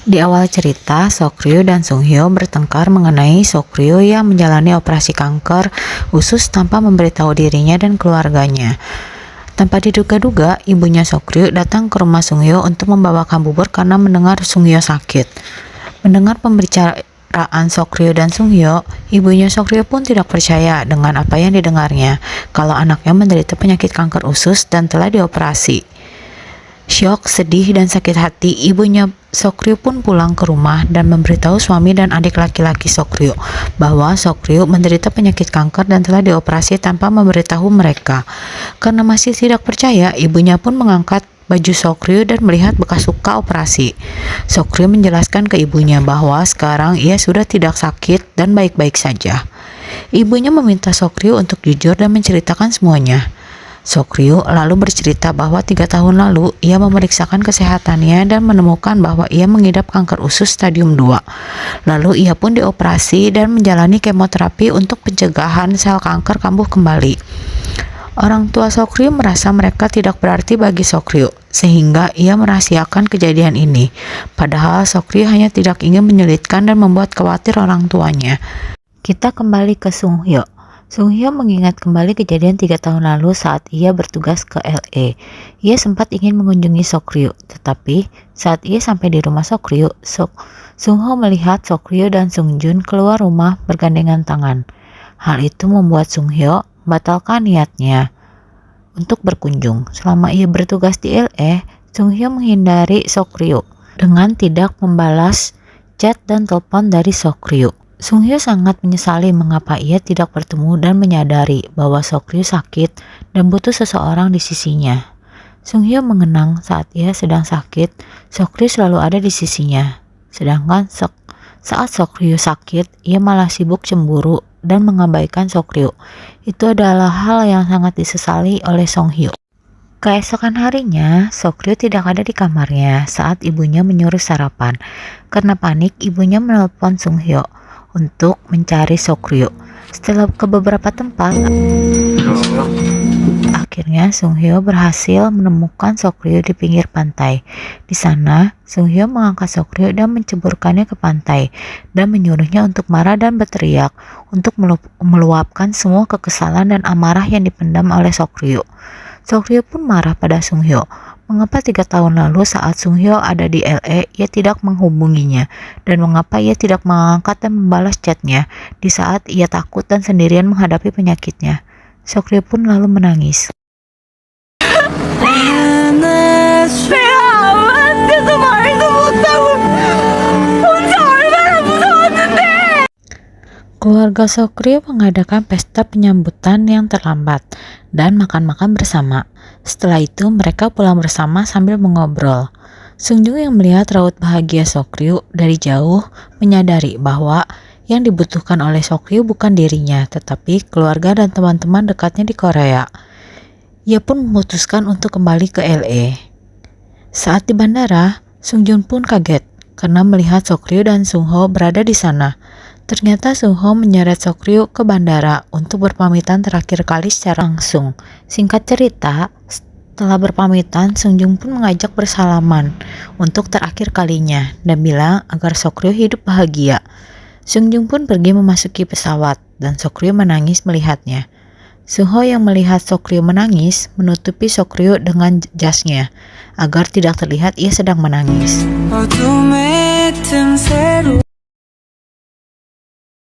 Di awal cerita, Seokryul dan Sunghyo bertengkar mengenai Seokryul yang menjalani operasi kanker usus tanpa memberitahu dirinya dan keluarganya. Tanpa diduga-duga, ibunya Seokryul datang ke rumah Sunghyo untuk membawakan bubur karena mendengar Sunghyo sakit. Mendengar pembicaraan Seokryul dan Sunghyo, ibunya Seokryul pun tidak percaya dengan apa yang didengarnya, kalau anaknya menderita penyakit kanker usus dan telah dioperasi. Syok, sedih, dan sakit hati, ibunya Seokryul pun pulang ke rumah dan memberitahu suami dan adik laki-laki Seokryul bahwa Seokryul menderita penyakit kanker dan telah dioperasi tanpa memberitahu mereka. Karena masih tidak percaya, ibunya pun mengangkat baju Seokryul dan melihat bekas luka operasi. Seokryul menjelaskan ke ibunya bahwa sekarang ia sudah tidak sakit dan baik-baik saja. Ibunya meminta Seokryul untuk jujur dan menceritakan semuanya. Seokryul lalu bercerita bahwa 3 tahun lalu ia memeriksakan kesehatannya dan menemukan bahwa ia mengidap kanker usus stadium 2. Lalu ia pun dioperasi dan menjalani kemoterapi untuk pencegahan sel kanker kambuh kembali. Orang tua Seokryul merasa mereka tidak berarti bagi Seokryul, sehingga ia merahasiakan kejadian ini. Padahal Seokryul hanya tidak ingin menyulitkan dan membuat khawatir orang tuanya. Kita kembali ke Sunghyo. Sunghyo mengingat kembali kejadian 3 tahun lalu saat ia bertugas ke LA. Ia sempat ingin mengunjungi Seokryul, tetapi saat ia sampai di rumah Seokryul, Sunghyo melihat Seokryul dan Sungjun keluar rumah bergandengan tangan. Hal itu membuat Sunghyo membatalkan niatnya untuk berkunjung. Selama ia bertugas di LA, Sunghyo menghindari Seokryul dengan tidak membalas chat dan telepon dari Seokryul. Sunghyo sangat menyesali mengapa ia tidak bertemu dan menyadari bahwa Seokryul sakit dan butuh seseorang di sisinya. Sunghyo mengenang saat ia sedang sakit, Seokryul selalu ada di sisinya. Sedangkan saat Seokryul sakit, ia malah sibuk cemburu dan mengabaikan Seokryul. Itu adalah hal yang sangat disesali oleh Sunghyo. Keesokan harinya, Seokryul tidak ada di kamarnya saat ibunya menyuruh sarapan. Karena panik, ibunya menelpon Sunghyo untuk mencari Seokryul. Setelah ke beberapa tempat, akhirnya Sunghyo berhasil menemukan Seokryul di pinggir pantai. Di sana, Sunghyo mengangkat Seokryul dan menceburkannya ke pantai dan menyuruhnya untuk marah dan berteriak untuk meluapkan semua kekesalan dan amarah yang dipendam oleh Seokryul. Seokryul pun marah pada Sunghyo. Mengapa 3 tahun lalu saat Sunghyo ada di LA, ia tidak menghubunginya, dan mengapa ia tidak mengangkat dan membalas chatnya di saat ia takut dan sendirian menghadapi penyakitnya. Seokryul pun lalu menangis. Keluarga Seokryul mengadakan pesta penyambutan yang terlambat dan makan-makan bersama. Setelah itu mereka pulang bersama sambil mengobrol. Sungjung yang melihat raut bahagia Seokryul dari jauh menyadari bahwa yang dibutuhkan oleh Seokryul bukan dirinya, tetapi keluarga dan teman-teman dekatnya di Korea. Ia pun memutuskan untuk kembali ke LA. Saat di bandara, Sungjun pun kaget karena melihat Seokryul dan Sunghyo berada di sana. Ternyata Sunghyo menyeret Seokryul ke bandara untuk berpamitan terakhir kali secara langsung. Singkat cerita, setelah berpamitan, Sungjung pun mengajak bersalaman untuk terakhir kalinya dan bilang agar Seokryul hidup bahagia. Sungjung pun pergi memasuki pesawat dan Seokryul menangis melihatnya. Sunghyo yang melihat Seokryul menangis menutupi Seokryul dengan jasnya agar tidak terlihat ia sedang menangis.